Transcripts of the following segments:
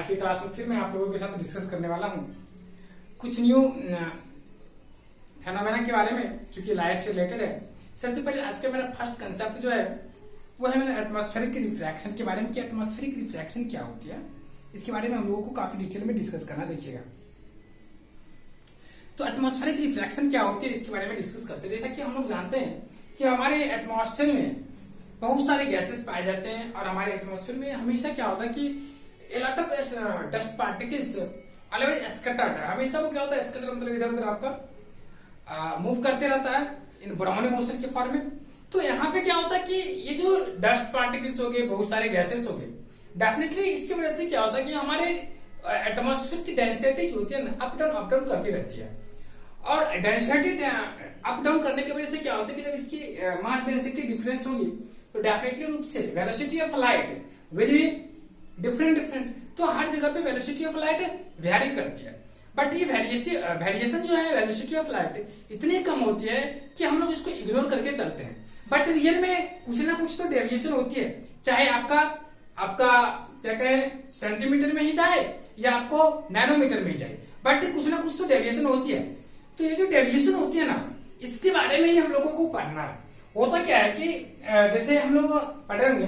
आज की क्लास में फिर मैं आप लोगों के साथ डिस्कस करने वाला हूँ कुछ न्यू फेनोमेना के बारे में जो कि लाइट से रिलेटेड है। सबसे पहले आज का मेरा फर्स्ट कंसेप्ट जो है वो है मेरा एटमॉस्फेरिक रिफ्रैक्शन के बारे में कि एटमॉस्फेरिक रिफ्रैक्शन क्या होती है। इसके बारे में हम लोगों को काफी डिटेल में डिस्कस करना, देखिएगा। तो एटमॉस्फेरिक रिफ्रैक्शन क्या होती है इसके बारे में डिस्कस करते हैं। जैसा कि हम लोग जानते हैं कि हमारे एटमॉस्फेयर में बहुत सारे गैसेस पाए जाते हैं और हमारे एटमॉस्फेयर में हमेशा क्या होता है कि a lot of dust particles always scattered, हमेशा वो क्या होता है स्कैटर मतलब इधर उधर आपका मूव करते रहता है इन ब्राउनी मोशन के फॉर्म में। तो यहाँ पे क्या होता है कि ये जो डस्ट पार्टिकल्स हो गए, बहुत सारे गैसेस हो गए, डेफिनेटली इसकी वजह से क्या होता है कि हमारे एटमॉस्फेयर की डेंसिटी जो होती है ना अप डाउन करती रहती है। और डेंसिटी अप डाउन करने की वजह से क्या होता है कि जब इसकी मास डेंसिटी डिफरेंस होगी तो डेफिनेटली रूप से velocity of light will be different. तो हर जगह पे वेलोसिटी ऑफ लाइट वेरी करती है, बट ये वेरिएशन जो है वेलोसिटी ऑफ लाइट इतनी कम होती है कि हम लोग इसको इग्नोर करके चलते हैं। बट रियल में कुछ ना कुछ तो डेविएशन होती है, चाहे आपका क्या कहें सेंटीमीटर में ही जाए या आपको नैनोमीटर में ही जाए, बट कुछ ना कुछ तो डेविएशन होती है। तो ये जो डेविएशन होती है ना इसके बारे में ही हम लोगों को पढ़ना है। होता क्या है कि जैसे हम लोग पढ़ेंगे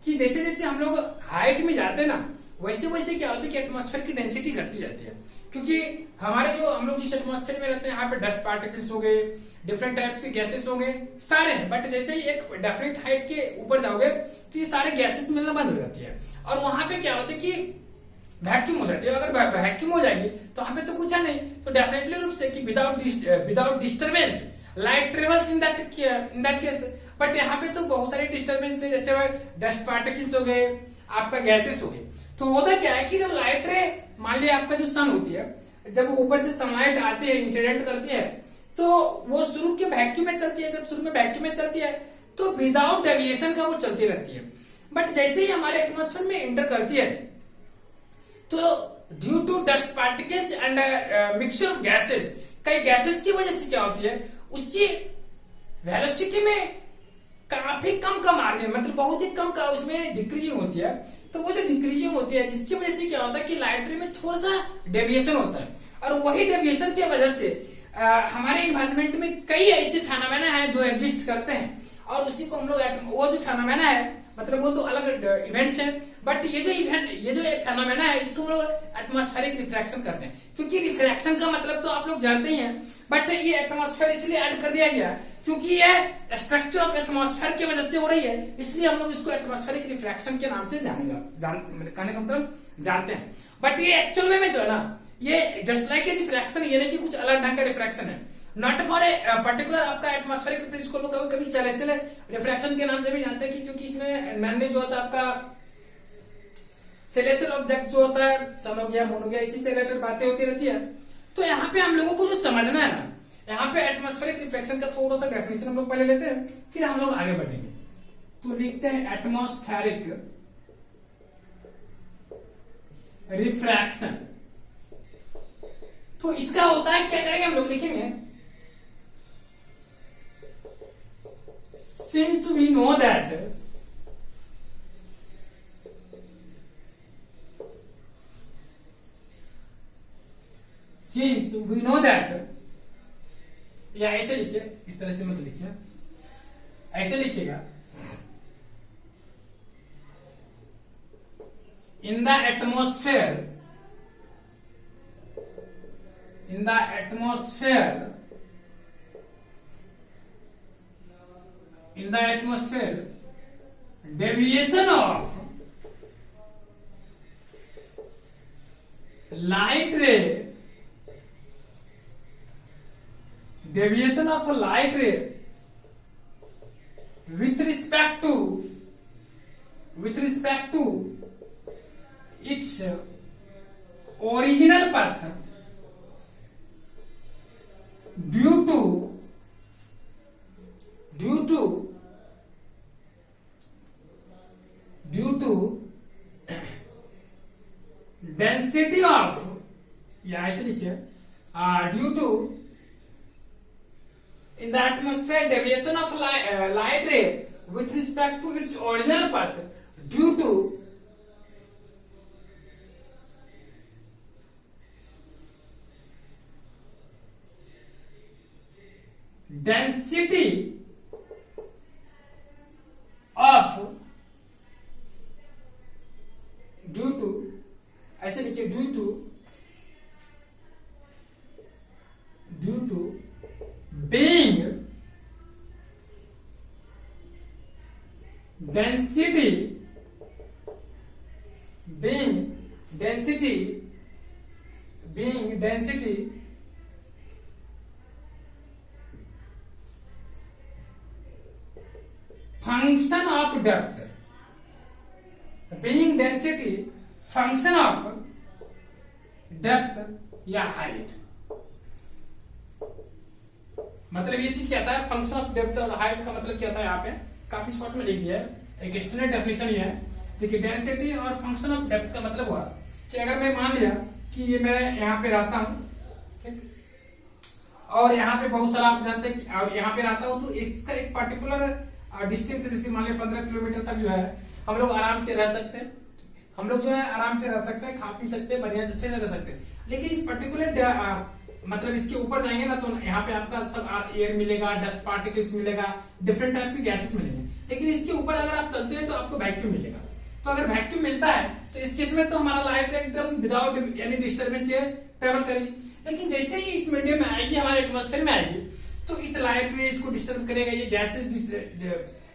कि जैसे जैसे हम लोग हाइट में जाते हैं ना वैसे वैसे क्या होता है कि एटमॉस्फेयर की डेंसिटी घटती जाती है, क्योंकि हमारे जो हम लोग जिस एटमॉस्फेयर में रहते हैं यहाँ पे डस्ट पार्टिकल्स हो गए, डिफरेंट टाइप के गैसेस हो गए, सारे हैं। बट जैसे ही एक डेफिनेट हाइट के ऊपर जाओगे तो ये सारे गैसेस मिलना बंद हो जाती है और वहां पे क्या होता है कि वैक्यूम हो जाती है। अगर वैक्यूम हो जाएगी तो वहां पे तो कुछ है नहीं, तो डेफिनेटली रूप से कि without disturbance light travels in that case. But यहाँ पे तो बहुत सारे डिस्टर्बेंस है, जैसे डस्ट पार्टिकल्स हो गए, आपका गैसेस हो गए। तो होता क्या है कि जब लाइट रे मान लिया आपका जो सन होती है, जब ऊपर से सनलाइट आती है इंसिडेंट करती है तो वो शुरू के वैक्यूम में चलती है। जब शुरू में वैक्यूम में चलती है तो विदाउट डेविएशन का वो चलती रहती है। बट जैसे ही हमारे एटमॉस्फेयर में एंटर करती है तो due to dust particles and mixture of gases, कई गैसेस की वजह से क्या होती है उसकी वेलोसिटी में काफी कम आ रही है, मतलब बहुत ही कम का उसमें डिक्रीजिंग होती है। तो वो जो डिक्रीजिंग होती है जिसकी वजह से क्या होता है कि लाइट रे में थोड़ा सा डेविएशन होता है और वही डेविएशन की वजह से हमारे इन्वायरमेंट में कई ऐसे फेनोमेना है जो एग्जिस्ट करते हैं और उसी को हम लोग वो जो फेनोमेना है मतलब वो तो अलग इवेंट्स है, बट ये जो फेनोमेना है इसको हम लोग एटमॉस्फेरिक रिफ्रैक्शन करते हैं। क्योंकि रिफ्रैक्शन का मतलब तो आप लोग जानते ही हैं, बट ये एटमॉस्फेयर इसलिए ऐड कर दिया गया क्योंकि ये स्ट्रक्चर ऑफ एटमॉस्फेयर की वजह से हो रही है, इसलिए हम लोग इसको एटमॉस्फेरिक रिफ्रैक्शन के नाम से कहने का मतलब जानते हैं। बट ये एक्चुअल में जो है ना ये जस्ट लाइक रिफ्रैक्शन, ये नहीं कि कुछ अलग ढंग का रिफ्रैक्शन है, नॉट फॉर ए पर्टिकुलर आपका एटमॉस्फेरिक रिफ्रैक्शन। इसको लोग कभी सेलेसियल रिफ्रैक्शन के नाम से भी जानते हैं कि क्योंकि इसमें मैंने जो होता है आपका सेलेसियल ऑब्जेक्ट जो होता है, सन हो गया, मून हो गया, इसी से रिलेटेड बातें होती रहती है। तो यहाँ पे हम लोगों को जो समझना है ना, यहाँ पे एटमॉस्फेरिक रिफ्रैक्शन का थोड़ा सा डेफिनेशन हम लोग पहले लेते हैं फिर हम लोग आगे बढ़ेंगे। तो लिखते हैं एटमॉस्फेरिक रिफ्रैक्शन। तो इसका होता है क्या करेंगे हम लोग लिखेंगे, सिंस वी नो दैट या ऐसे लिखिए, इस तरह से मत लिखिए, ऐसे लिखिएगा, in the atmosphere deviation of light ray with respect to its original path due to density of, या ऐसे लिखिए, due to in the atmosphere deviation of light ray with respect to its original path due to density of due to, ऐसे लिखिए, due to being density function of depth, being density function of depth या height. मतलब ये चीज क्या था, function of depth और height का मतलब क्या था, यहाँ पे काफी शॉर्ट में लिख दिया है, एक स्टैंडर्ड डेफिनेशन ये है। देखिए डेंसिटी और फंक्शन ऑफ डेप्थ का मतलब हुआ कि अगर मैं मान लिया कि ये मैं यहाँ पे रहता हूँ, ठीक, और यहाँ पे बहुत सारा आप जानते हैं कि और यहाँ पे रहता हूँ, तो इसका एक पर्टिकुलर डिस्टेंस, जैसे मान लिया 15 किलोमीटर तक जो है हम लोग आराम से रह सकते हैं, हम लोग जो है आराम से रह सकते हैं, खा पी सकते हैं, बढ़िया अच्छे से रह सकते हैं। लेकिन इस पर्टिकुलर मतलब इसके ऊपर जाएंगे ना, तो यहाँ पे आपका सब एयर मिलेगा, डस्ट पार्टिकल्स मिलेगा, डिफरेंट टाइप की गैसेस मिलेंगे। लेकिन इसके ऊपर अगर आप चलते हैं तो आपको वैक्यूम मिलेगा। तो अगर वैक्यूम मिलता है तो इस केस में तो हमारा लाइट एकदम विदाउट एनी डिस्टर्बेंस ये ट्रेवल करेगी। लेकिन जैसे ही इस मीडियम में आएगी, हमारे एटमॉस्फेयर में आएगी, तो इस लाइट रे इसको डिस्टर्ब करेगा, ये गैसेस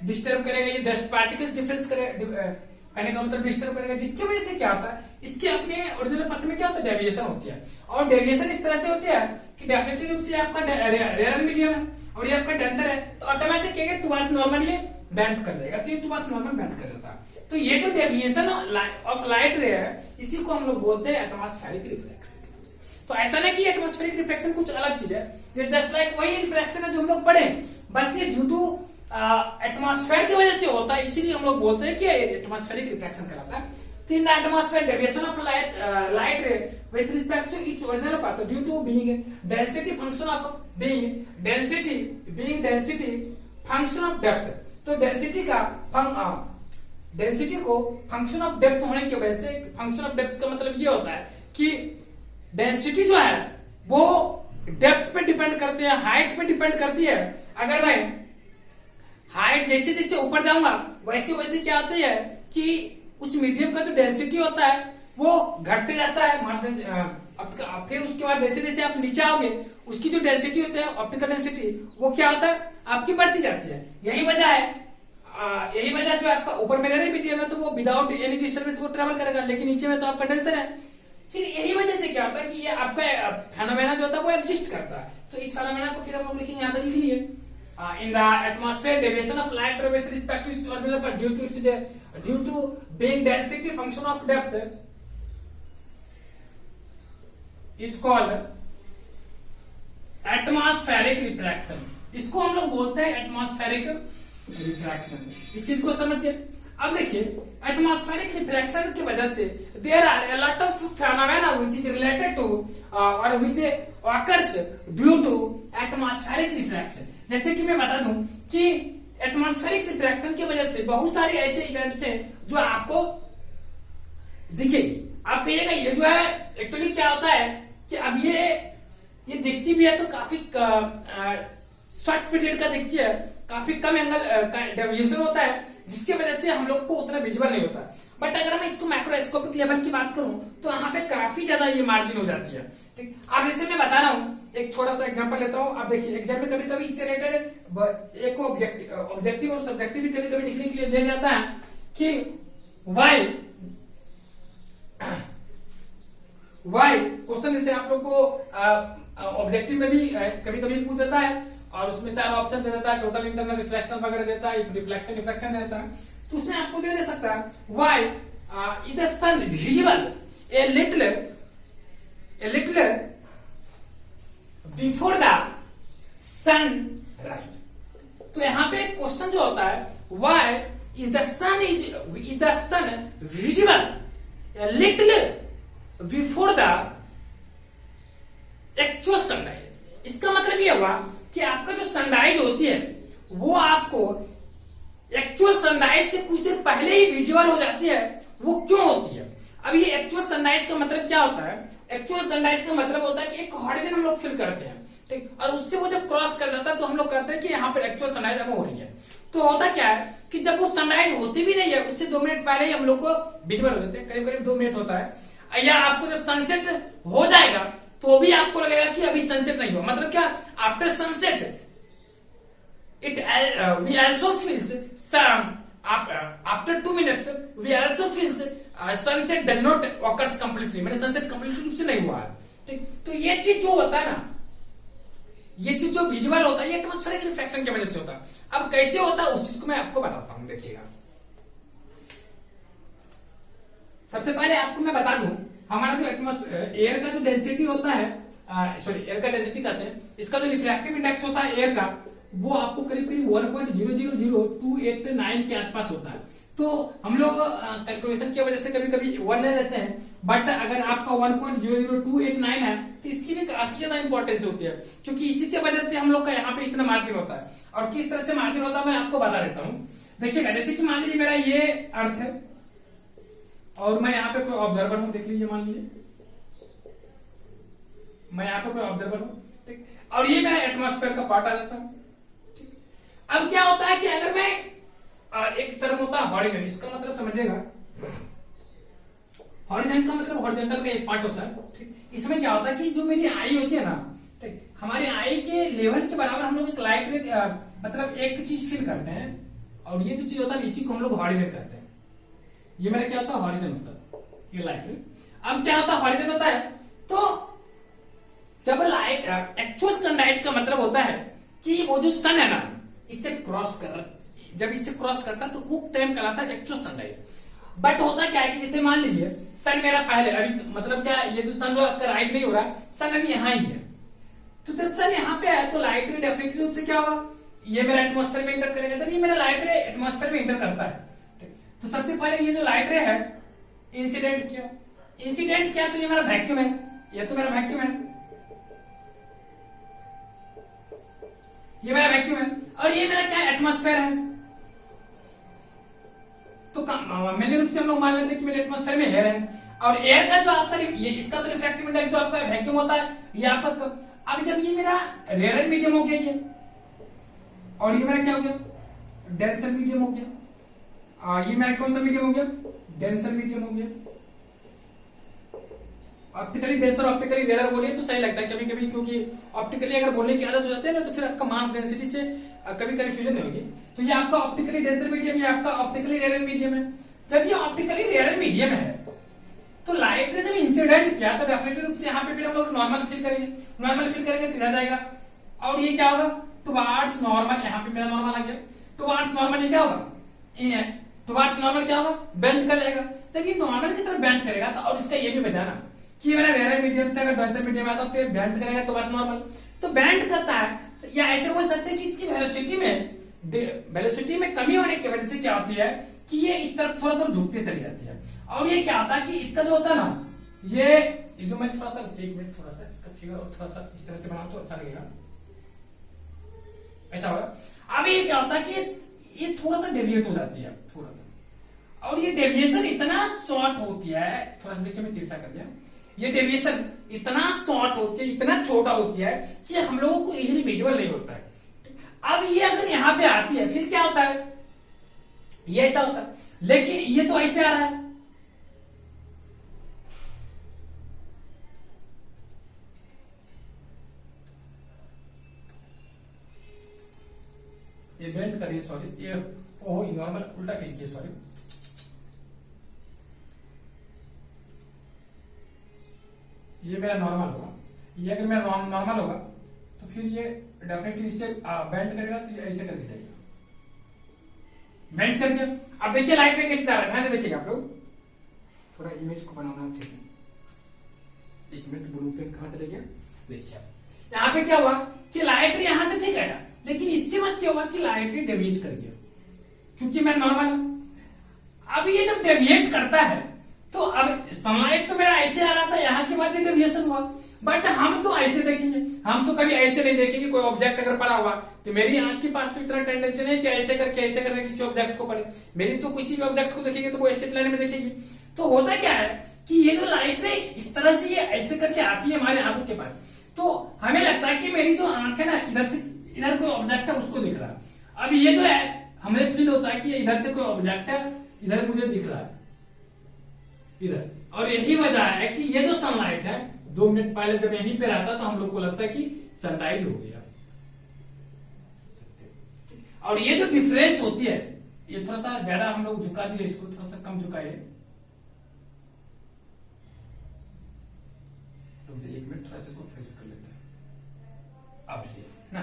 डिस्टर्ब करेगा, ये डस्ट पार्टिकल्स डिफरेंस कहने का मतलब डिस्टर्ब करेगा, जिसकी वजह से क्या होता है, इसके अपने ओरिजिनल पथ में क्या होता है, डेविएशन होती है। और डेविएशन इस तरह से होती है कि डेफिनेटली रूप से आपका रेयर मीडियम है और ये आपका डेंसर है, तो ऑटोमेटिक क्या टुवर्ड्स नॉर्मल ये बेंड कर जाएगा, तो ये टुवर्ड्स नॉर्मल बेंड कर जाता है। तो ये जो डेविएशन ऑफ लाइट रे है, इसी को हम लोग बोलते हैं एटमॉस्फेरिक रिफ्लेक्शन। तो ऐसा नहीं कि एटमॉस्फेरिक रिफ्लेक्शन कुछ अलग चीज है, ये जस्ट लाइक वही रिफ्लेक्शन है जो हम लोग पढ़े, बस ये ड्यू टू एटमॉस्फेयर की वजह से होता है, इसीलिए हम लोग बोलते हैं कि एटमॉस्फेरिक रिफ्लेक्शन कहलाता है। तो in atmosphere deviation of light ray with respect to its original path due to being density function of being density function of depth. तो डेंसिटी को फंक्शन ऑफ डेप्थ होने की वजह से, फंक्शन ऑफ डेप्थ का मतलब ये होता है कि डेंसिटी जो है वो डेप्थ पे डिपेंड करती है, हाइट पे डिपेंड करती है। अगर मैं हाइट जैसे जैसे ऊपर जाऊंगा वैसे वैसे क्या होता है कि उस मीडियम का जो डेंसिटी होता है वो घटते जाता है। फिर उसके बाद जैसे जैसे आप नीचे आओगे, उसकी जो डेंसिटी होती है, ऑप्टिकल डेंसिटी, वो क्या होता है, आपकी बढ़ती जाती है। यही वजह है, यही वजह जो आपका ऊपर में रेयर मीडियम है तो वो विदाउट एनी डिस्टर्बेंस वो ट्रेवल करेगा, लेकिन नीचे में तो आपका डेंसर है। फिर यही वजह से क्या होता है कि ये आपका फेनोमेना जो होता है वो एग्जिस्ट करता है। तो इस फेनोमेना को फिर हम लोग लिखेंगे, यहाँ पे लिख लिए, in the atmosphere deviation of light ray with respect to its original path due to being density function of depth is called atmospheric refraction। इसको हम लोग बोलते हैं एटमॉस्फेरिक रिफ्रैक्शन। इस चीज को समझिए। अब देखिए एटमॉस्फेरिक रिफ्रैक्शन की वजह से there are a lot of phenomena which is related to और which occurs due to atmospheric refraction. जैसे कि मैं बता दूं कि एटमॉस्फेरिक रिफ्रैक्शन की वजह से बहुत सारे ऐसे इवेंट्स हैं जो आपको दिखेगी। आप कहिएगा ये जो है एक्चुअली क्या होता है कि अब ये दिखती भी है तो काफी शॉर्ट फिटेड का दिखती है, काफी कम एंगल का डेविएशन होता है, जिसकी वजह से हम लोग को उतना विजुअल नहीं होता। बट अगर मैं इसको मैक्रोस्कोपिक लेवल की बात करूं तो यहाँ पे काफी ज्यादा ये मार्जिन हो जाती है। ठीक, अब जैसे मैं बता रहा हूँ, एक छोटा सा एग्जांपल लेता हूँ। आप देखिए एग्जाम में कभी कभी इससे रिलेटेड एक ऑब्जेक्टिव और सब्जेक्टिव भी कभी कभी लिखने के लिए दे जाता है कि वाई क्वेश्चन जैसे आप लोग को ऑब्जेक्टिव में भी कभी कभी पूछ देता है और उसमें 4 ऑप्शन दे देता है, टोटल इंटरनल रिफ्लेक्शन वगैरह देता है, रिफ्लेक्शन देता है। तो उसमें आपको दे सकता है why is the sun visible a little before the sun rise. तो यहाँ पे क्वेश्चन जो होता है why is the sun visible a little before the actual sunrise. इसका मतलब ये हुआ कि आपका जो सनराइज होती है वो आपको एक्चुअल सनराइज से कुछ देर पहले ही विजुअल हो जाती है। वो क्यों होती है? अब ये एक्चुअल सनराइज का मतलब क्या होता है? एक्चुअल सनराइज का मतलब होता है कि एक हॉरिजन हम लोग फील करते हैं ठीक, और उससे वो जब क्रॉस कर जाता है तो हम लोग कहते हैं कि यहाँ पर एक्चुअल सनराइज अब हो रही है। तो होता क्या है कि जब वो सनराइज होती भी नहीं है उससे 2 मिनट पहले ही हम लोग को विजुअल हो जाते हैं, करीब करीब 2 मिनट होता है। या आपको जब सनसेट हो जाएगा तो भी आपको लगेगा कि अभी सनसेट नहीं हुआ, मतलब क्या, after sunset it we also feels some after 2 minutes we also feels sunset does not occurs completely, मैंने सनसेट कंप्लीटली रूप से नहीं हुआ है। ठीक, तो ये चीज जो होता है ना, ये चीज जो विजुअल होता है ये एटमॉस्फेरिक रिफ्लेक्शन की वजह से होता है। अब कैसे होता है उस चीज को मैं आपको बताता हूं, देखिएगा। सबसे पहले आपको मैं बता दूं, हमारा जो एटमॉस्फेयर एयर का जो डेंसिटी होता है, सॉरी एयर का डेंसिटी कहते हैं, इसका जो रिफ्रैक्टिव इंडेक्स होता है एयर का, वो आपको करीब करीब 1.000289 के आसपास होता है। तो हम लोग कैलकुलेशन की वजह से कभी कभी 1 ले लेते हैं, बट अगर आपका 1.00289 है तो इसकी भी काफी ज्यादा इंपॉर्टेंस होती है, क्योंकि इसी की वजह से हम लोग का यहाँ पे इतना मार्जिन होता है। और किस तरह से मार्जिन होता है मैं आपको बता देता हूँ। देखिएगा, जैसे कि मान लीजिए मेरा ये अर्थ है और मैं यहाँ पे कोई ऑब्जर्वर हूं, देख लीजिए, मान लीजिए मैं यहाँ पे कोई ऑब्जर्वर हूं, ठीक, और ये मेरा एटमॉस्फेयर का पार्ट आ जाता है। अब क्या होता है कि अगर मैं एक टर्म होता है हॉरिजन, इसका मतलब समझिएगा, हॉरिजन का मतलब हॉरिजॉन्टल का एक पार्ट होता है। ठीक, इसमें क्या होता है कि जो मेरी आई होती है ना, ठीक, हमारे आई के लेवल के बराबर हम लोग एक लाइट मतलब एक चीज फील करते हैं, और ये जो चीज होता है इसी को हम लोग हॉरिजन कहते हैं। ये मेरा क्या होता है, हॉरिजन होता है, ये लाइट। अब क्या होता है, हॉरिजन होता है, तो जब लाइट एक्चुअल सनराइज का मतलब होता है कि वो जो सन है ना इससे क्रॉस कर, जब इससे क्रॉस करता है तो वो टाइम कहलाता है एक्चुअल सनराइज। बट होता क्या है कि जैसे मान लीजिए सन मेरा पहले अभी मतलब क्या, ये जो सन राइज नहीं हो रहा, सन अभी यहाँ ही है, तो जब सन यहाँ पे आया तो लाइट रे डेफिनेटली रूप से क्या होगा, ये मेरा एटमॉस्फेयर में इंटर करेगा, तब ये मेरा लाइट रे एटमॉस्फेयर में इंटर करता है। तो सबसे पहले ये जो लाइट रे है इंसिडेंट किया, इंसिडेंट किया तो ये मेरा वैक्यूम है, ये तो मेरा वैक्यूम है, ये मेरा वैक्यूम है, और ये मेरा क्या एटमॉस्फेयर है। तो मेरे रूप से हम लोग मान लेते हैं कि मेरे एटमॉस्फेयर में एयर है, और एयर का जो आपका ये इसका तो रिफ्रैक्टिव इंडेक्स जो आपका वैक्यूम होता है ये आपका। अब जब ये मेरा रेयर मीडियम हो गया ये, और ये मेरा क्या हो गया, डेंसर मीडियम हो गया, ये मेरा कौन सा मीडियम हो गया, डेंसर मीडियम हो गया। ऑप्टिकली डेंसर ऑप्टिकली रेयर बोलिए तो सही लगता है कभी कभी, क्योंकि ऑप्टिकली अगर बोलने की आदत हो जाती है ना तो फिर आपका मास डेंसिटी से कभी कंफ्यूजन नहीं होगी। तो ये आपका ऑप्टिकली डेंसर मीडियम, ये आपका ऑप्टिकली रेयर मीडियम है। जब ये ऑप्टिकली रेयर मीडियम है तो लाइट ने जब इंसिडेंट किया तो डेफिनेटली रूप से यहाँ पे फिर हम लोग नॉर्मल फील करेंगे, नॉर्मल फील करेंगे तो इधर जाएगा, और ये क्या होगा, टुवार्ड्स नॉर्मल, यहाँ पे मेरा नॉर्मल आ गया, टुवार्ड्स नॉर्मल ये क्या होगा, टुवार्ड्स नॉर्मल क्या होगा, बेंड कर जाएगा। जब ये नॉर्मल की तरफ बेंड करेगा तो, और इसका ये भी बजाना कि मेरा रेयर मीडियम से अगर डेंसर मीडियम आता है तो बेंड करेगा टुवार्ड्स नॉर्मल, तो बेंड करता है, या ऐसे बोल सकते हैं कि इसकी वेलोसिटी में कमी होने की वजह से क्या होती है कि ये इस तरफ थोड़ा थोड़ा झुकते चली जाती है। और ये क्या होता है कि इसका जो होता है ना, ये जो मैं थोड़ा सा, एक मिनट, थोड़ा सा इसका फिगर और थोड़ा सा इस तरह से बनाऊं तो अच्छा लगेगा, ऐसा होगा। अब ये क्या होता है कि ये थोड़ा सा डेविएट हो जाती है, थोड़ा सा, और ये डेविएशन इतना शॉर्ट होती है, थोड़ा सा देखिए मैं तिरछा कर दिया, ये डेविएशन इतना शॉर्ट होती है, इतना छोटा होती है कि हम लोगों को इजीली विजुअल नहीं होता है। अब ये अगर यहाँ पे आती है फिर क्या होता है, ये ऐसा होता है, लेकिन ये तो ऐसे आ रहा है, ये बेंड करिए, सॉरी, ये ओ नॉर्मल उल्टा खींचिए, सॉरी, ये मेरा नॉर्मल होगा, ये अगर मेरा नॉर्मल होगा तो फिर ये डेफिनेटली इससे बेंड करेगा तो ये ऐसे करके जाएगा, बेंड कर दिया। अब देखिए लाइट रे कैसे जा रहा है, ध्यान से देखिएगा आप लोग, थोड़ा इमेज को बनाना अच्छे से, एक मिनट, ब्लू पेन कहां चले गया, देखिए यहाँ पे क्या हुआ कि लाइट रे यहां से ठीक आएगा, लेकिन इसके बाद क्या हुआ कि लाइट रे डेविएट कर गया, क्योंकि मैं नॉर्मल हूं। अब ये जब डेविएट करता है तो अब सनलाइट तो मेरा ऐसे आ रहा था, यहाँ के बाद डेविएशन हुआ, बट हम तो ऐसे देखेंगे, हम तो कभी ऐसे नहीं देखेंगे। कोई ऑब्जेक्ट अगर पड़ा हुआ तो मेरी आंख के पास तो इतना टेंडेंसी नहीं कि ऐसे करके किसी ऑब्जेक्ट को पड़े, मेरी तो किसी भी ऑब्जेक्ट को देखेंगे तो वो स्ट्रेट लाइन में देखेगी। तो होता क्या है कि ये जो लाइट है इस तरह से ये ऐसे करके आती है हमारे आंखों के पास, तो हमें लगता है कि मेरी जो आंख है ना, इधर से इधर कोई ऑब्जेक्ट है उसको दिख रहा है। अब ये जो है हमें फील होता है कि इधर से कोई ऑब्जेक्ट है, इधर मुझे दिख रहा है इधर, और यही वजह है कि ये जो सनलाइट है 2 मिनट पहले जब यहीं पे रहता तो हम लोग को लगता है कि सनलाइट हो गया। और ये जो डिफरेंस होती है, ये थोड़ा सा ज्यादा हम लोग झुका दिए, इसको थोड़ा सा कम झुकाए। तो 1 मिनट थोड़ा सा इसको फ्रेश कर लेते हैं। अब से ना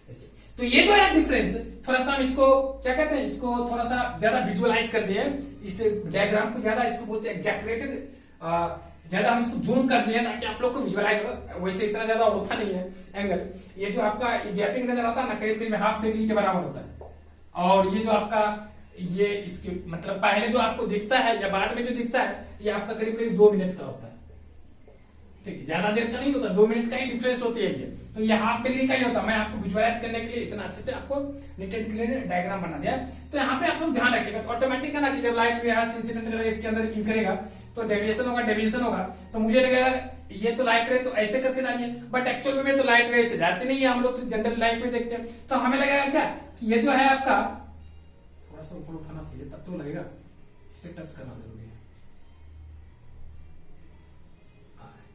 देखिए, तो ये जो है डिफरेंस, थोड़ा सा हम इसको क्या कहते हैं, इसको थोड़ा सा ज्यादा विजुअलाइज कर दिए इस डायग्राम को, ज्यादा इसको बोलते हैं एग्जैक्युरेटेड, ज्यादा हम इसको जूम कर दिए ताकि आप लोग को विजुअलाइज हो। वैसे इतना ज्यादा होता नहीं है एंगल, ये जो आपका गैपिंग नजर आता है ना, करीब करीब ½ डिग्री के बराबर होता है। और ये जो आपका ये इसके मतलब पहले जो आपको दिखता है या बाद में जो दिखता है, ये आपका करीब करीब 2 मिनट का होता है। ठीक है, ज्यादा देर का नहीं होता, 2 मिनट का ही डिफरेंस होती है ये। तो ये ½ डिग्री का ही होता है। मैं आपको विजुअलाइज करने के लिए इतना अच्छे से आपको नीट एंड क्लियर डायग्राम बना दिया। तो यहाँ पे आप लोग ध्यान रखिएगा, ऑटोमेटिक है ना कि जब लाइट इंसिडेंट इसके अंदर इन करेगा तो डेविएशन होगा, डेविएशन होगा। तो मुझे लगेगा ये तो लाइट रे तो ऐसे करके जाती है, बट एक्चुअल में तो लाइट रे से जाती नहीं है, हम लोग तो जनरल लाइफ में देखते हैं। तो हमें लगेगा क्या कि ये जो है आपका थोड़ा सा ऊपर उठाना चाहिए, तब तो लगेगा इसे टच करना जरूरी है।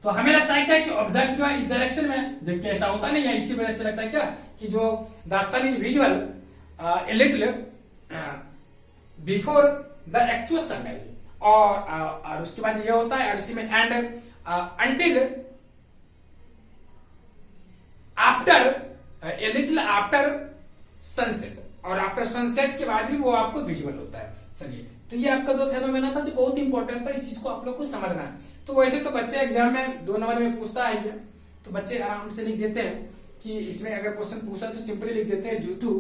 तो हमें लगता है क्या कि ऑब्जेक्ट जो है इस डायरेक्शन में, जबकि ऐसा होता नहीं है। इसी वजह से लगता है क्या कि जो the sun is visual a little before the actual sunrise, और उसके बाद ये होता है, और इसी में and until after a little after sunset, और आफ्टर सनसेट के बाद भी वो आपको विजुअल होता है। चलिए, तो ये आपका 2 फेनोमेना था जो बहुत इंपॉर्टेंट था, इस चीज को आप लोग को समझना है। तो वैसे तो बच्चे एग्जाम में 2 नंबर में पूछता है, तो बच्चे आराम से लिख देते हैं कि इसमें अगर क्वेश्चन पूछा तो सिंपली लिख देते हैं ड्यू टू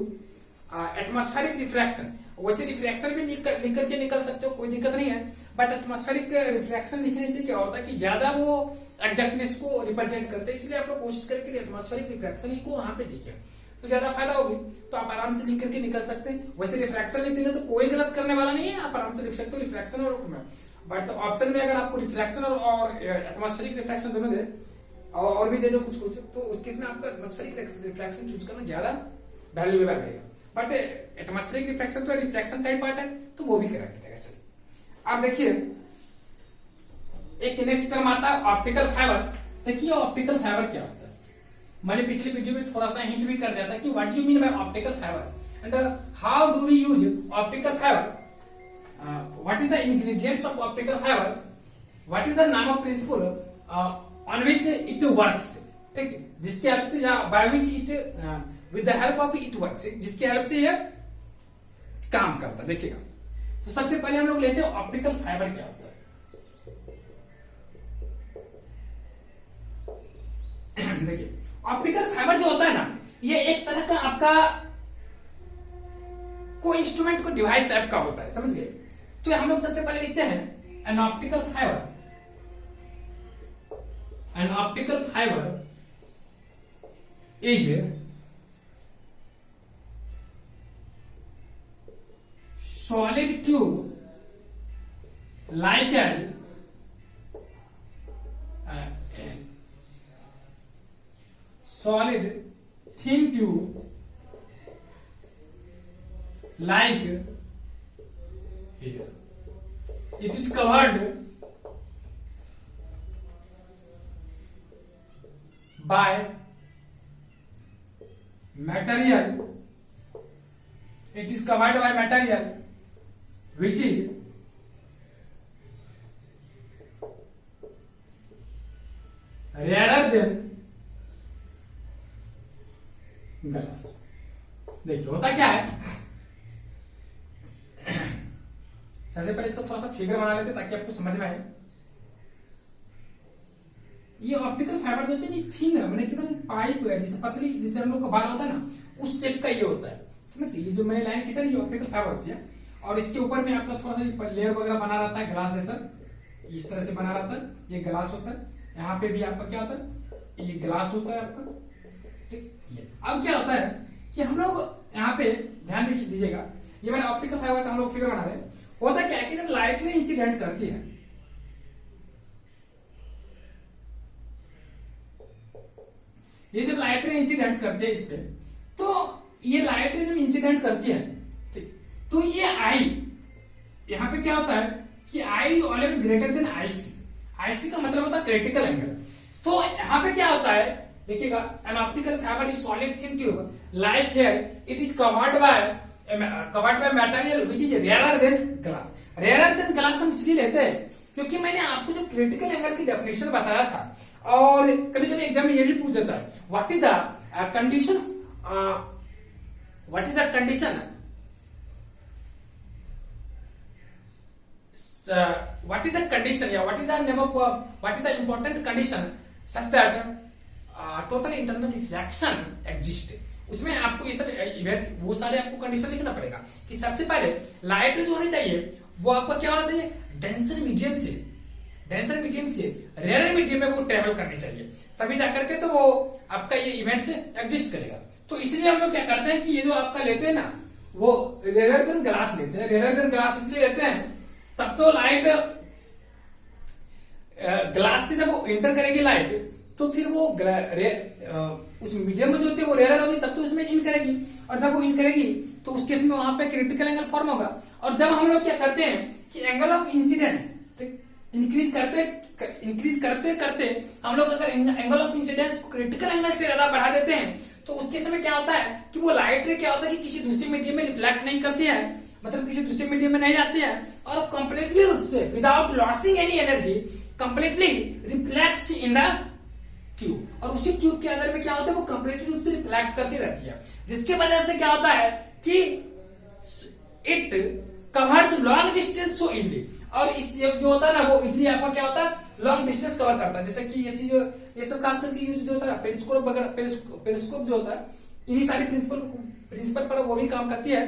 एटमॉस्फेरिक रिफ्रैक्शन। वैसे रिफ्रैक्शन भी लिख करके निकल सकते हो, कोई दिक्कत नहीं है, बट एटमॉस्फेरिक रिफ्रैक्शन लिखने से क्या होता है कि ज्यादा वो एग्जैक्टनेस को रिप्रेजेंट करते हैं, इसलिए आप लोग कोशिश करके एटमॉस्फेरिक रिफ्रैक्शन को वहां पे लिखे तो ज्यादा फायदा होगी। तो आप आराम से लिख करके निकल सकते हैं। वैसे रिफ्रैक्शन लिख देंगे तो कोई गलत करने वाला नहीं है, आप आराम से लिख सकते हो रिफ्रैक्शन और, बट ऑप्शन में अगर आपको रिफ्रैक्शन और एटमॉस्फेरिक रिफ्रैक्शन दोनों दे और भी दे दो कुछ कुछ, तो उस केस में आपका एटमॉस्फेरिक रिफ्रैक्शन चूज करना ज्यादा वैल्यूएबल रहेगा। बट एटमॉस्फेरिक रिफ्रैक्शन तो रिफ्रैक्शन का ही पार्ट है, तो वो भी करेक्ट रहेगा। चलिए अब देखिए, एक नेक्स्ट टर्म आता है ऑप्टिकल फाइबर। देखिए ऑप्टिकल फाइबर क्या होता है, मैंने पिछले वीडियो में थोड़ा सा हिंट भी कर दिया था कि what you mean by optical fibre and how do we use optical fibre, what is the ingredients of optical fiber, what is the name of principle on which it works, ठीक है, जिसके help से या by which it with the help of it works, जिसके help से ये काम करता है। देखिएगा, तो सबसे पहले हम लोग लेते हैं ऑप्टिकल फाइबर क्या होता है। देखिए ऑप्टिकल फाइबर जो होता है ना, ये एक तरह का आपका कोई इंस्ट्रूमेंट को डिवाइस टाइप का होता है, समझ गए। तो हम लोग सबसे पहले लिखते हैं an optical fibre, an optical fibre is solid tube like as solid thin tube like here. It is covered by material. It is covered by material which is rarer than glass. देखिए होता क्या है, सबसे पहले इसका थोड़ा सा figure बना लेते ताकि आपको समझ में आए। ये ऑप्टिकल फाइबर जो होते हैं थिन है, मैंने एकदम पाइप है, जैसे पतली जैसे हम लोग का बाल होता है ना, उस शेप का ये होता है। समझ गए, ये जो मैंने लाइन खींचा ये ऑप्टिकल फाइबर होती है, और इसके ऊपर में आपका थोड़ा सा लेयर वगैरह बना रहता है ग्लास जैसा, इस तरह से बना रहता है। ये ग्लास होता है, यहाँ पे भी आपका क्या होता है, ये ग्लास होता है आपका। अब क्या होता है कि हम लोग यहाँ पे ध्यान दीजिएगा, ये मैंने ऑप्टिकल फाइबर का हम लोग फिगर बना रहे हैं। होता क्या है कि जब लाइट में इंसिडेंट करती है, ये जब लाइट रे इंसिडेंट करती है इस पे, तो ये लाइट रे जब इंसिडेंट करती है, ठीक, तो ये आई, यहाँ पे क्या होता है कि I always greater than IC. IC का मतलब होता है क्रिटिकल एंगल। तो यहाँ पे क्या होता है, देखिएगा, an optical fibre is solid thin tube like here it is covered by material which is rarer than glass. Rarer than glass हम इसलिए लेते हैं क्योंकि मैंने आपको जो क्रिटिकल एंगल की डेफिनेशन बताया था, और कभी कभी एग्जाम में ये भी पूछ जाता है, what is the condition, what is the condition, what is the condition, yeah, what is the name of what is the important condition such that total internal reflection exist। उसमें आपको ये सब इवेंट, वो सारे आपको कंडीशन लिखना पड़ेगा कि सबसे पहले लाइट जो होनी चाहिए वो आपका क्या होना चाहिए, डेंसर मीडियम से रेयर मीडियम में वो ट्रेवल करनी चाहिए, तभी जाकर के तो वो आपका ये इवेंट से एग्जिस्ट करेगा। तो इसलिए हम लोग क्या करते हैं कि ये जो आपका लेते हैं ना, वो रेयर देन ग्लास लेते हैं। रेयर देन ग्लास इसलिए लेते हैं, तब तो लाइट ग्लास से जब वो एंटर करेगी लाइट, तो फिर वो उस मीडियम में जो होती है वो रेयर होगी, तब तो उसमें इन करेगी, और जब वो इन करेगी तो उस केस में वहां पे क्रिटिकल एंगल फॉर्म होगा। और जब हम लोग क्या करते हैं कि एंगल ऑफ इंसिडेंस इंक्रीज करते करते हम लोग अगर एंगल ऑफ इंसिडेंस को क्रिटिकल एंगल से ज्यादा बढ़ा देते हैं, तो उसके समय क्या होता है कि वो लाइट रे क्या होता है कि किसी दूसरे मीडियम में रिफ्लेक्ट नहीं करती है, मतलब किसी दूसरे मीडियम में नहीं जाती है, और कंप्लीटली रूप से without losing any energy completely reflects in the tube, और उसी ट्यूब के अंदर में क्या होता है वो कंप्लीटली रूप से रिफ्लेक्ट करती रहती है, जिसके वजह से क्या होता है कि it covers long distance so easily. और इस जो होता है ना वो इजीली आपका क्या होता है लॉन्ग डिस्टेंस कवर करता है। जैसे कि ये चीज, ये सब खास करके यूज जो होता है पेरिस्कोप वगैरह, पेरिस्कोप जो होता है इन्हीं सारी प्रिंसिपल पर वो भी काम करती है।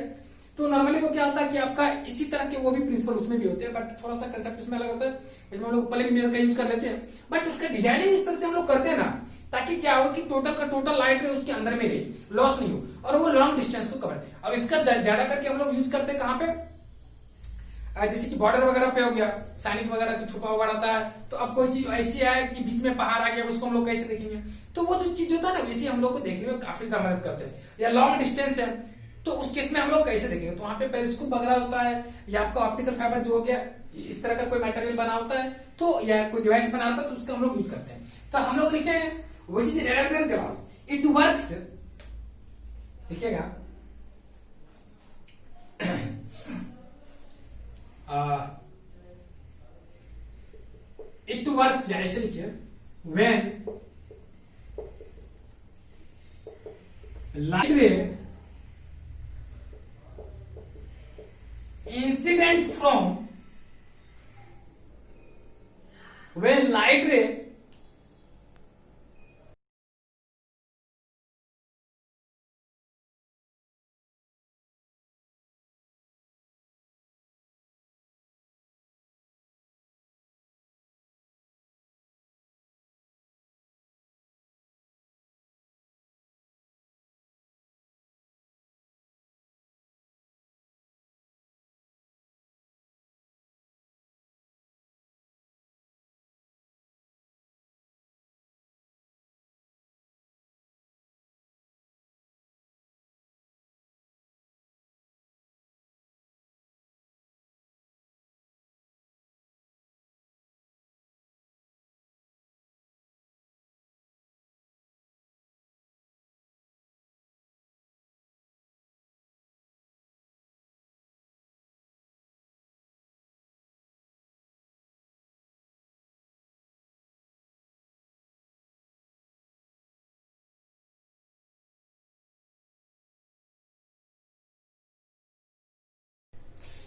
तो नॉर्मली वो क्या होता है कि आपका इसी तरह के वो भी प्रिंसिपल उसमें भी होते हैं, बट थोड़ा सा कंसेप्ट उसमें अलग होता है, इसमें हम लोग पहले मिरर का यूज कर लेते हैं, बट उसका डिजाइनिंग इस तरह से हम लोग करते हैं ना, ताकि क्या होगा कि टोटल का टोटल लाइट रे उसके अंदर में रही, लॉस नहीं हो, और वो लॉन्ग डिस्टेंस को कवर। और इसका ज्यादा करके हम लोग यूज करते हैं कहाँ पे, जैसे कि बॉर्डर वगैरह पे हो गया, सैनिक वगैरह की छुपा हुआ रहता है, तो अब कोई चीज ऐसी है कि बीच में पहाड़ आ गया, उसको हम लोग कैसे देखेंगे, तो वो जो चीज होता है ना, ये चीज हम लोग को देखने में काफी ज्यादा मदद करते हैं। या लॉन्ग डिस्टेंस है तो उस केस में हम लोग कैसे देखेंगे, तो वहां पे पेरिस्कोप वगैरह होता है, या आपका ऑप्टिकल फाइबर जो हो गया इस तरह का कोई मटेरियल बना होता है, तो या कोई डिवाइस बना होता है, तो उसका हम लोग यूज करते हैं। तो हम लोग लिखे हैं वो चीज rare than glass, it works, लिखिएगा इट वर्क्स, या ऐसे लिखिए, when light ray incident from, when light ray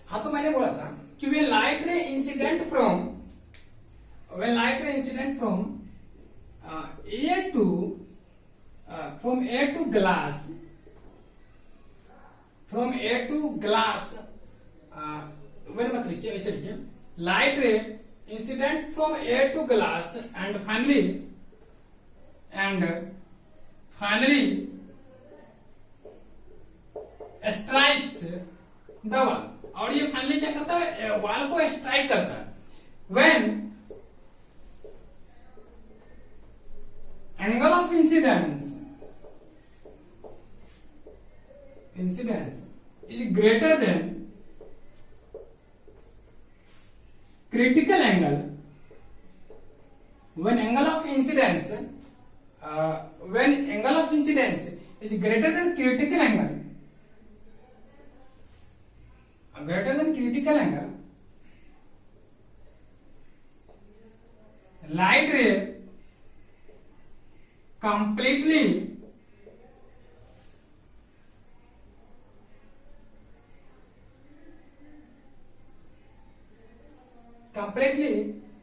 हाँ, तो मैंने बोला था कि वे light ray incident from A to glass, well मत लिखिए, ऐसे लिखिए, light ray incident from A to glass and finally strikes the wall, और ये फाइनली क्या करता है, वॉल को स्ट्राइक करता है। When angle of incidence is greater then critical angle when angle of incidence is greater than critical angle light ray completely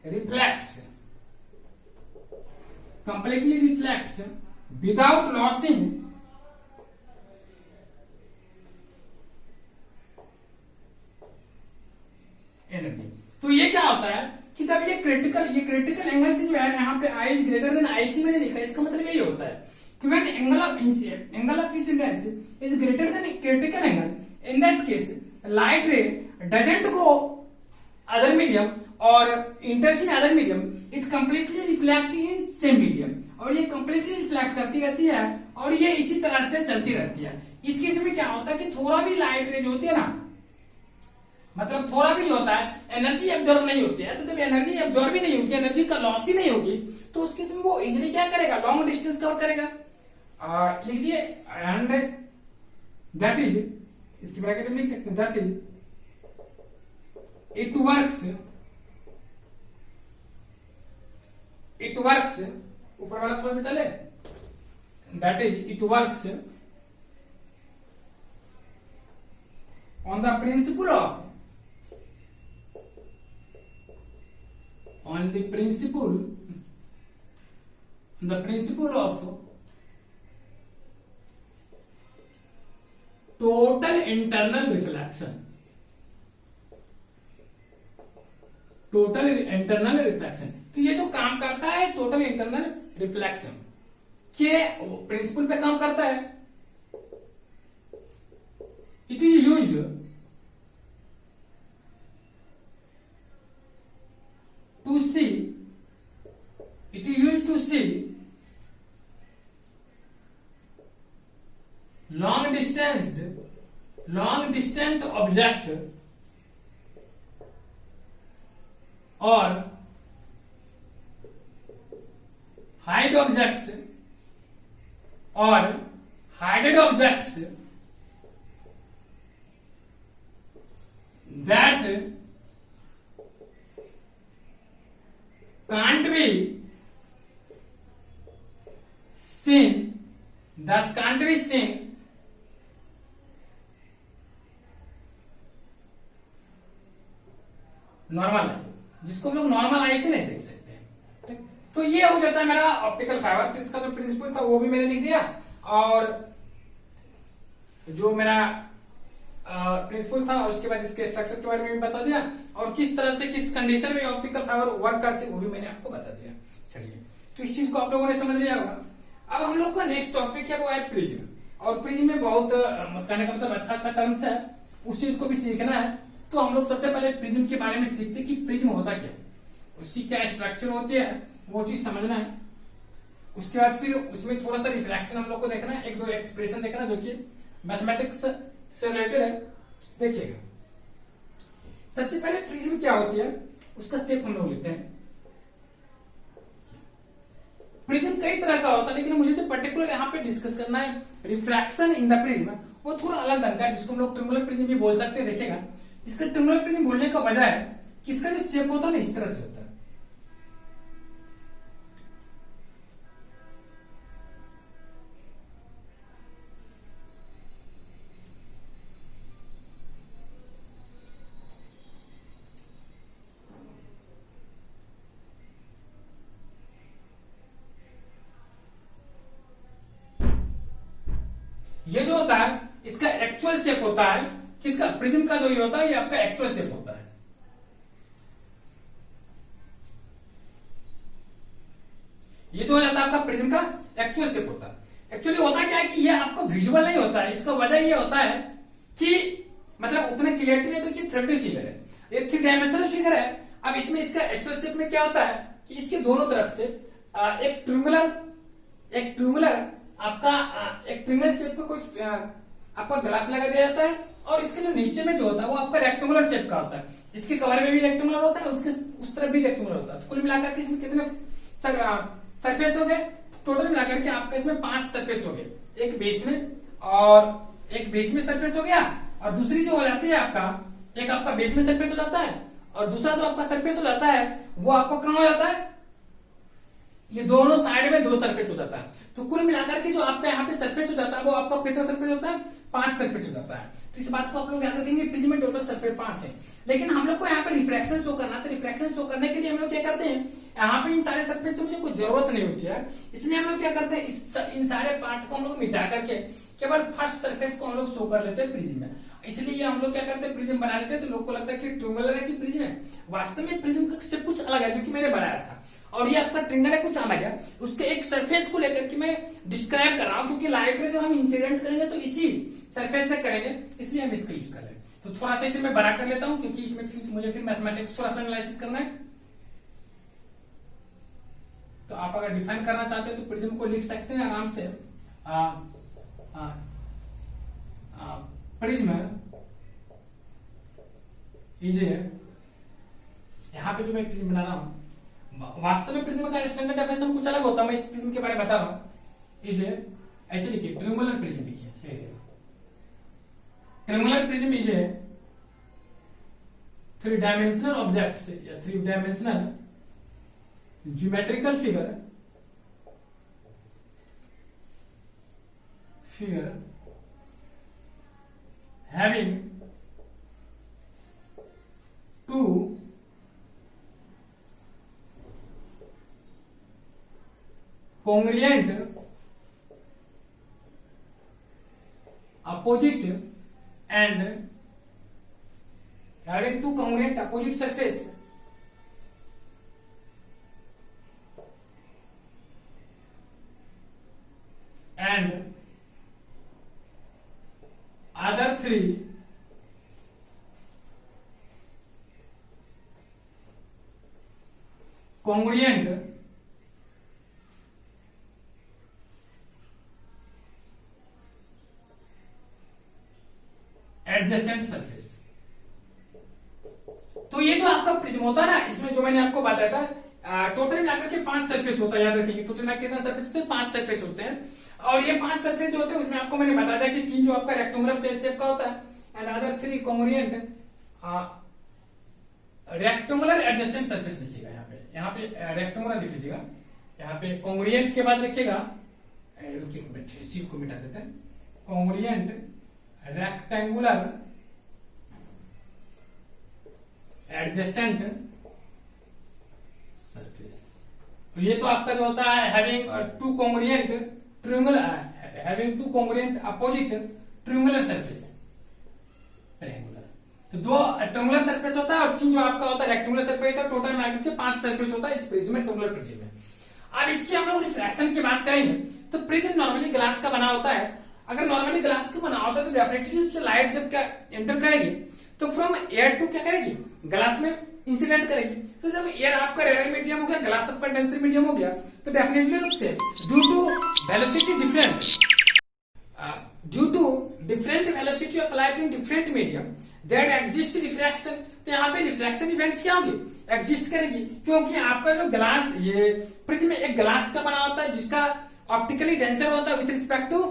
reflects without losing energy. तो ये क्या होता है कि जब ये क्रिटिकल एंगल से जो है यहाँ पे आई ग्रेटर देन आईसी मैंने लिखा, इसका मतलब यही होता है कि when angle of incidence is greater than critical angle, in that case light ray doesn't go other medium और enters in other medium, it completely reflect in same medium, और ये कंप्लीटली रिफ्लेक्ट करती रहती है और ये इसी तरह से चलती रहती है। इस केस में क्या होता है कि थोड़ा भी लाइट रे जो होती है ना, मतलब थोड़ा भी जो होता है एनर्जी एब्जॉर्ब नहीं होती है, तो जब एनर्जी एब्जॉर्ब ही नहीं होगी, एनर्जी का लॉस ही नहीं होगी, तो उस केस में वो इजिली क्या करेगा, लॉन्ग डिस्टेंस कवर करेगा। लिख दिए, एंड दैट इज, इसकी ब्रैकेट में लिख सकते हैं, दैट इज इट वर्क्स, ऊपर वाला थोड़ा मिटा ले, that is it works on the principle of total internal reflection, तो ये जो काम करता है टोटल इंटरनल रिफ्लेक्शन के प्रिंसिपल पे काम करता है। It is used to see long distant object or hide objects or hidden objects that can't be seen normal eye, जिसको हम लोग नॉर्मल आई से नहीं देख सकते हैं। ठीक, तो ये हो जाता है मेरा ऑप्टिकल फाइबर। तो इसका जो प्रिंसिपल था वो भी मैंने लिख दिया, और जो मेरा प्रिंसिपल था और उसके बाद इसके स्ट्रक्चर के बारे में भी बता दिया, और किस तरह से किस कंडीशन में ऑप्टिकल फाइबर वर्क करते वो भी मैंने आपको बता दिया। चलिए, तो इस चीज को आप लोगों ने समझ लिया होगा। अब हम लोग का नेक्स्ट टॉपिक है वो है प्रिज्म, और प्रिज्म में बहुत कहने का मतलब अच्छा टर्म्स है, उस चीज को भी सीखना है। तो हम लोग सबसे पहले प्रिज्म के बारे में सीखते कि प्रिज्म होता क्या, उसकी क्या स्ट्रक्चर होती है, वो चीज समझना है। उसके बाद फिर उसमें थोड़ा सा रिफ्रैक्शन हम लोग को देखना है, एक दो एक्सप्रेशन देखना जो कि मैथमेटिक्स से रिलेटेड है। देखिएगा, सबसे पहले प्रिज्म क्या होती है उसका शेप हम लोग लेते हैं। प्रिज्म कई तरह का होता है, लेकिन मुझे जो पर्टिकुलर यहाँ पे डिस्कस करना है रिफ्रैक्शन इन द प्रिज्म, वो थोड़ा अलग ढंग का है, जिसको हम लोग ट्रिंगुलर प्रिज्म भी बोल सकते हैं। देखिएगा, इसका ट्रिंगुलर प्रिज्म बोलने का वजह है कि इसका जो शेप होता है ना, इस तरह से होता है। ये जो होता है इसका एक्चुअल शेप होता है, किसका, प्रिज्म का जो ये होता है, ये आपका एक्चुअल शेप होता है। ये तो हो जाता है आपका प्रिज्म का एक्चुअल शेप होता है। एक्चुअली होता क्या है कि ये आपको विजुअल नहीं होता है, इसका वजह ये होता है कि मतलब उतने क्लियरिटी नहीं, तो ये 3D फिगर है, ये 3 डायमेंशनल फिगर है। अब इसमें इसका एक्चुअल शेप में क्या होता है कि इसके दोनों तरफ से एक ट्रिंगुलर एक ट्यूमुलर आपका एक ट्रिंगल शेप का कोई आपका ग्लास लगा दिया जाता है, और इसके जो नीचे में जो होता है वो आपका रेक्टेंगुलर शेप का होता है। इसके कवर में भी रेक्टेंगुलर होता है, उसके उस तरफ भी रेक्टेंगुलर होता है। तो कुल मिलाकर के इसमें कितने सरफेस हो गए? टोटल मिलाकर के आपका इसमें 5 सरफेस हो गए। एक बेस में, और एक बेस में सरफेस हो गया, और दूसरी जो हो जाती है आपका, एक आपका बेस में सरफेस हो जाता है, और दूसरा जो आपका सरफेस हो जाता है वो आपको कहां हो जाता है? ये दोनों साइड में 2 सरफेस हो जाता है। तो कुल मिलाकर के जो आपका यहाँ पे सरफेस हो जाता है वो आपका कितना सरफेस होता है? 5 सरफेस हो जाता है। तो इस बात को आप लोग याद रखेंगे, प्रिज्म में टोटल सरफेस 5 है। लेकिन हम लोग को यहाँ पे रिफ्रैक्शन शो करना, तो रिफ्रैक्शन शो करने के लिए हम लोग क्या करते हैं, यहाँ पे इन सारे सरफेस तो मुझे कोई जरूरत नहीं होती है, इसलिए हम लोग क्या करते हैं, इन सारे पार्ट को हम लोग मिटा करके केवल फर्स्ट सरफेस को हम लोग शो कर लेते हैं प्रिज्म में। इसलिए हम लोग क्या करते हैं, प्रिज्म बना लेते हैं। तो लोग को लगता है कि ट्यूमुलर है कि प्रिज्म है, वास्तव में प्रिज्म से कुछ अलग है, जो कि मैंने बनाया था। और ये आपका ट्रिंगल है, कुछ अलग है। उसके एक सरफेस को लेकर के मैं डिस्क्राइब कर रहा हूं, क्योंकि लाइट रे जब हम इंसिडेंट करेंगे तो इसी सरफेस से करेंगे, इसलिए हम इसका यूज कर रहे हैं। तो थोड़ा सा इसे मैं बड़ा कर लेता हूं, क्योंकि इसमें मुझे फिर मैथमेटिक्स थोड़ा सा एनालिसिस करना है। तो आप अगर डिफाइन करना चाहते हो तो प्रिज्म को लिख सकते हैं आराम से। प्रिज्म यहाँ पे जो मैं प्रिज्म बना रहा हूं, वास्तव में प्रिज्म का स्टैंडर्ड डेफिनेशन कुछ अलग होता है, मैं इस प्रिज्म के बारे में बता रहा हूं। इसे ऐसे लिखिए, ट्रिंगुलर प्रिज्म लिखिए, सही है। ट्रिंगुलर प्रिज्म इज ए 3-डायमेंशनल ऑब्जेक्ट या 3-डायमेंशनल geometrical figure having 2 congruent opposite and having 2 congruent opposite surface and other 3 congruent adjacent surface। तो ये जो आपका प्रिज्म होता है ना, इसमें जो मैंने आपको बताया था, टोटल मिलाकर के 5 सरफेस होता है, याद रखिए। टोटल मिलाकर कितना सरफेस होते हैं? 5 सरफेस होते हैं। और ये 5 सरफेस जो होते हैं उसमें आपको मैंने बताया था कि 3 जो आपका रेक्टेंगुलर शेप का होता है, and other 3 congruent rectangular adjacent surface लिखिएगा। यहाँ पे रेक्टेंगुलर लिख लीजिएगा, यहाँ पे कॉन्ग्रुएंट के बाद लिखिएगा, रुकिए को मिटा देते हैं, कॉन्ग्रुएंट रेक्टेंगुलर एडजेसेंट सरफेस। तो ये तो आपका जो होता है having 2 congruent triangular, having 2 congruent opposite triangular surface, triangular. तो 2 ट्रायंगुलर सरफेस होता है और 3 जो आपका होता है रेक्टेंगुलर सरफेस, और टोटल मिलाकर के 5 सरफेस होता है इस प्रिज्म में, ट्रायंगुलर प्रिज्म में। अब इसकी हम लोग रिफ्रैक्शन की बात करेंगे तो प्रिज्म नॉर्मली ग्लास का बना होता है। अगर नॉर्मली ग्लास का बना होता है तो डेफिनेटली लाइट जब क्या एंटर करेगी तो फ्रॉम एयर टू क्या करेगी, ग्लास में इंसिडेंट करेगी। तो जब एयर आपका रेयर मीडियम हो गया, ग्लास आपका डेंसर मीडियम हो गया, तो डेफिनेटली रूप से due to velocity velocity of light in different medium that exist refraction. तो यहाँ पे रिफ्रैक्शन इवेंट्स क्या होंगे, एग्जिस्ट करेगी, क्योंकि आपका जो ग्लास, ये प्रिज्म एक ग्लास का बना होता है जिसका ऑप्टिकली डेंसर होता है विद रिस्पेक्ट टू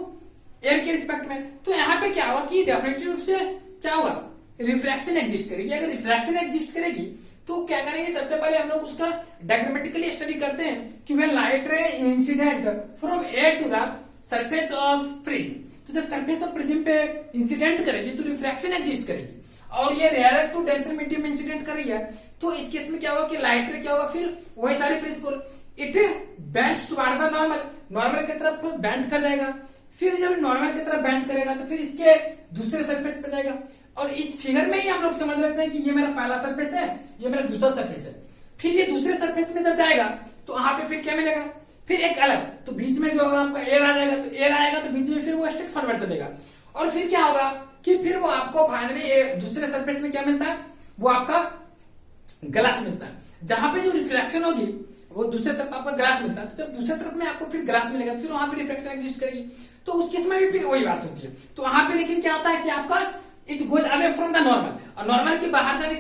एयर के रिस्पेक्ट में। तो यहाँ पे क्या होगा कि डेफिनेटली रूप से क्या होगा, रिफ्रैक्शन एग्जिस्ट करेगी। अगर रिफ्रैक्शन एग्जिस्ट करेगी तो क्या करेंगे, सबसे पहले हम लोग उसका डायग्रामेटिकली स्टडी करते हैं कि when light ray incident from air to the surface of prism, तो जब सरफेस ऑफ प्रिज्म पे इंसिडेंट करेगी तो रिफ्रैक्शन एग्जिस्ट करेगी, और ये रेयर टू डेंसर मीडियम में इंसिडेंट कर रही है। तो इस केस में क्या होगा कि लाइट रे क्या होगा, फिर वही सारी principle, it bends toward the normal, normal की तरफ बेंड कर जाएगा। फिर जब नॉर्मल की तरफ बेंड करेगा तो फिर इसके दूसरे सरफेस पे जाएगा। और इस फिगर में ही हम लोग समझ लेते हैं कि ये मेरा पहला सरफेस है, ये मेरा दूसरा सरफेस है। फिर ये दूसरे सरफेस में जब जाएगा तो वहां पे फिर क्या मिलेगा, फिर एक अलग, तो बीच में जो होगा आपका एयर आ जाएगा, तो एयर आएगा तो बीच में फिर वो स्ट्रेट फॉरवर्ड चलेगा, और फिर क्या होगा कि फिर वो आपको फाइनली दूसरे सरफेस में क्या मिलता है, वो आपका ग्लास मिलता है, जहां पे जो रिफ्लेक्शन होगी वो दूसरे तरफ आपका ग्लास मिलता है, तो जब दूसरे तरफ में आपको फिर ग्लास मिलेगा तो फिर वहां पे रिफ्लेक्शन एग्जिस्ट करेगी, तो उस केस में भी फिर वही बात होती है। तो वहां पे लेकिन क्या होता है कि आपका it goes away from the normal, और नॉर्मल के बाहर जाने,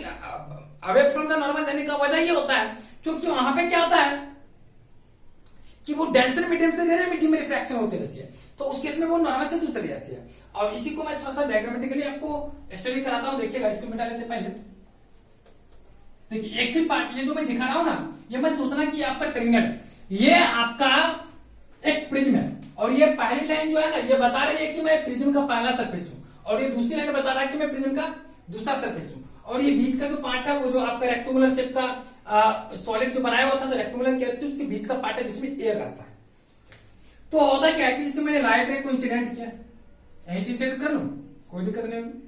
अवे फ्रॉम द नॉर्मल जाने का वजह ये होता है क्योंकि वहां पे क्या होता है कि वो डेंसर मीडियम से रेयर मीडियम में रिफ्रैक्शन होती रहती है, तो उस केस में वो नॉर्मल से दूर चली जाती है। और इसी को मैं थोड़ा सा डायग्रामेटिकली आपको स्टडी कराता हूं, देखिएगा। इसको मिटा लेते पहले। देखिए एक ही पार्ट, ये जो मैं दिखा रहा हूं ना, ये मत सोचना कि आपका ट्रिंगल है, ये आपका एक प्रिज्म है, और ये पहली लाइन जो है ना, ये बता रही है कि मैं प्रिज्म का पहला सरफेस हूं, और ये दूसरी लाइन बता रहा है कि मैं प्रिज्म का दूसरा सरफेस हूं, और ये बीच का जो पार्ट है वो जो आपका रेक्टेंगुलर शेप का सॉलिड जो बनाया हुआ था रेक्टेंगुलर कैप्सूल, उसके बीच का पार्ट है जिसमें एयर रहता है। तो होता क्या है कि इससे मैंने लाइट रे को इंसिडेंट किया, ऐसे इंसिडेंट कर लूं, कोई दिक्कत नहीं होगी।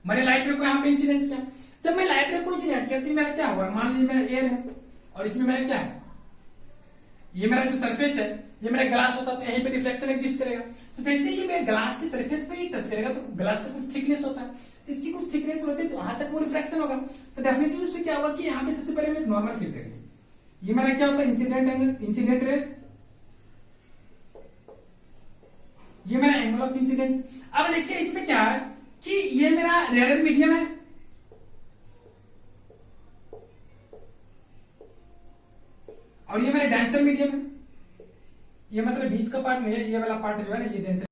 मैंने लाइट रे को यहां पे इंसिडेंट किया। जब मैं लाइट रे को इंसिडेंट किया तो मेरा क्या हुआ, मान लीजिए मेरा एयर है और इसमें मेरा क्या है, ये मेरा जो सरफेस है, ये मेरा ग्लास होता तो यहीं पे रिफ्लेक्शन एग्जिस्ट करेगा। तो जैसे ही मेरे ग्लास के सरफेस पे ही टच करेगा तो ग्लास का कुछ थिकनेस होता है, तो इसकी कुछ थिकनेस होती है तो वहां तक वो रिफ्लेक्शन होगा। तो डेफिनेटली उससे क्या होगा कि यहाँ पे सबसे पहले मैं नॉर्मल फील करेंगे। ये मेरा क्या होगा, इंसिडेंट एंगल, इंसिडेंट रे, ये मेरा एंगल ऑफ इंसिडेंस। अब देखिए इसमें क्या है कि ये मेरा रेडर मीडियम है, और ये मेरा डेंसर मीडियम है। ये मतलब बीच का पार्ट नहीं है, ये वाला पार्ट जो है ना ये डेंसर।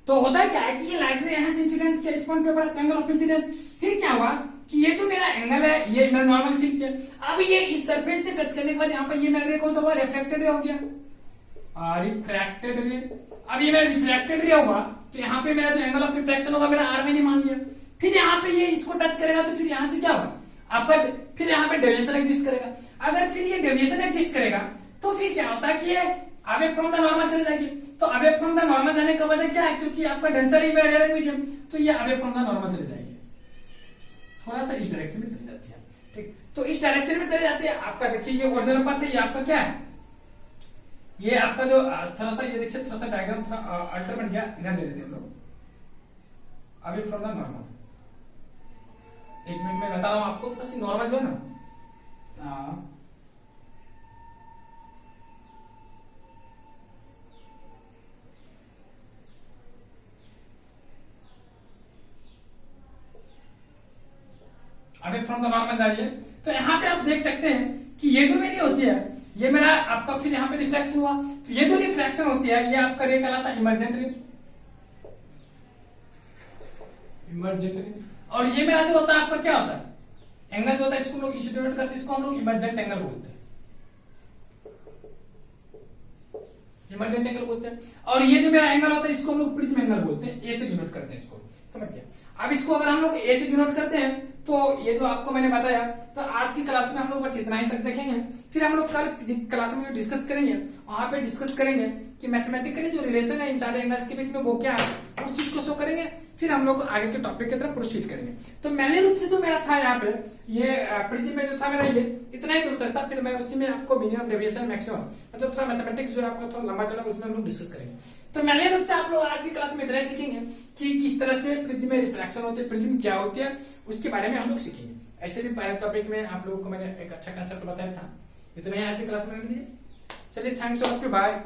तो होता है क्या है कि ये लाइट रे यहां से इंसिडेंट किया, इस पॉइंट पे पड़ा एंगल ऑफ इंसिडेंस। फिर क्या हुआ कि ये जो मेरा एंगल है ये मेरा नॉर्मल फील किया। अब ये इस सरफेस से टच करने के बाद यहाँ पर ये मेरा रे कौन सा हुआ, रिफ्रैक्टेड रे हो गया, रिफ्रैक्टेड रे। अब ये मेरा रिफ्रैक्टेड रे हुआ तो यहाँ पे मेरा जो एंगल ऑफ रिफ्लेक्शन होगा मेरा आर मैंने मान लिया। फिर यहाँ पे ये इसको टच करेगा तो फिर यहाँ से क्या होगा आपका, फिर यहाँ पे डेविएशन एग्जिस्ट करेगा। अगर फिर ये डेविएशन एग्जिस्ट करेगा तो फिर क्या होता है कि ये अवे फ्रॉम द नॉर्मल चले जाएगी। तो अवे फ्रॉम द नॉर्मल जाने का वजह क्या है, क्योंकि आपका डेंसर ही रेयर मीडियम, तो ये अवे फ्रॉम द नॉर्मल चले जाएगी, थोड़ा सा इस डायरेक्शन में चली जाती है। ठीक, तो इस डायरेक्शन में चले जाती है। आपका देखिए ये ओरिजिनल पाथ है, ये आपका क्या है, ये आपका जो थोड़ा सा ये देखिए थोड़ा सा डायग्राम थोड़ा अल्टर बन गया, इधर ले लेते हैं हम लोग, अवे फ्रॉम द नॉर्मल। एक मिनट में बता रहा हूं आपको, थोड़ा सी नॉर्मल जो है ना, अवे फ्रॉम द नॉर्मल जा रही है। तो यहाँ पे आप देख सकते हैं कि ये जो मेरी होती है, ये मेरा आपका फिर यहाँ पे रिफ्लेक्शन हुआ, तो ये जो रिफ्लेक्शन होती है ये आपका रे कहलाता है इमर्जेंट रे, इमर्जेंट रे। और ये मेरा जो होता है आपका क्या होता है, एंगल जो होता है इसको हम लोग इसे डिनोट करते हैं, इसको हम लोग इमर्जेंट एंगल बोलते हैं, इमर्जेंट एंगल बोलते हैं। और ये जो मेरा एंगल होता है इसको हम लोग प्रिज्म एंगल बोलते हैं, ए से डिनोट करते हैं इसको, समझिए। अब इसको अगर हम लोग ए से डिनोट करते हैं तो ये जो आपको मैंने बताया, तो आज की क्लास में हम लोग बस इतना ही तक देखेंगे। फिर हम लोग कल क्लास में जो डिस्कस करेंगे वहां पे डिस्कस करेंगे कि मैथमेटिकली जो रिलेशन है इन सारे एंगल्स के बीच में वो क्या है, उस चीज को शो करेंगे। फिर हम लोग आगे के टॉपिक की तरफ प्रोसीड करेंगे। तो मैंने रूप से जो मेरा था यहाँ पे ये प्रिज्म में जो था मेरा ये इतना ही दूर तक था। फिर मैं उसी में आपको मिनिमम डेविएशन मैक्सिमम मतलब थोड़ा मैथमेटिक्स जो है आपका थोड़ा लंबा चला, उसमें हम लोग डिस्कस करेंगे। तो मैंने रूप से आप लोग आज की क्लास में इतना सीखेंगे कि किस तरह से प्रिज्म में रिफ्रैक्शन होती है, प्रिज्म क्या होती है, उसके बारे में हम लोग सीखेंगे। ऐसे भी पहले टॉपिक में आप लोगों को मैंने एक अच्छा कंसेप्ट बताया था। इतना ही आज की क्लास में। चलिए, थैंक्स ऑल, बाय।